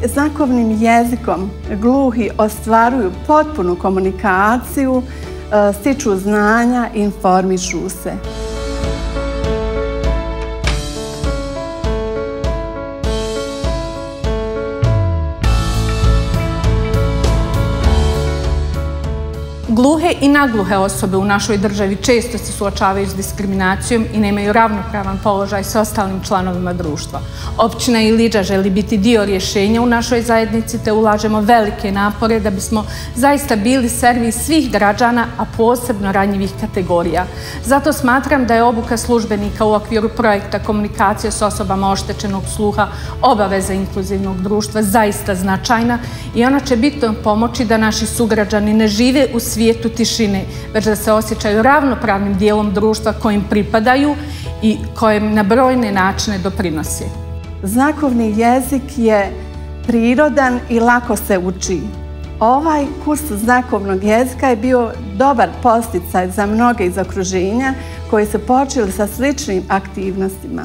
znakovnim jezikom gluhi ostvaruju potpunu komunikaciju, stiču znanja i informišu se. Gluhe i nagluhe osobe u našoj državi često se suočavaju s diskriminacijom i nemaju ravnopravan položaj s ostalim članovima društva. Općina Ilidža želi biti dio rješenja u našoj zajednici te ulažemo velike napore da bismo zaista bili servis svih građana, a posebno ranjivih kategorija. Zato smatram da je obuka službenika u okviru projekta komunikacije s osobama oštećenog sluha obaveza inkluzivnog društva zaista značajna i ona će bitno pomoći da naši sugrađani ne žive u svijetu tišine, već da se osjećaju ravnopravnim dijelom društva kojim pripadaju i kojem na brojne načine doprinose. Znakovni jezik je prirodan i lako se uči. Ovaj kurs znakovnog jezika je bio dobar podsticaj za mnoge iz okruženja koji su počeli sa sličnim aktivnostima.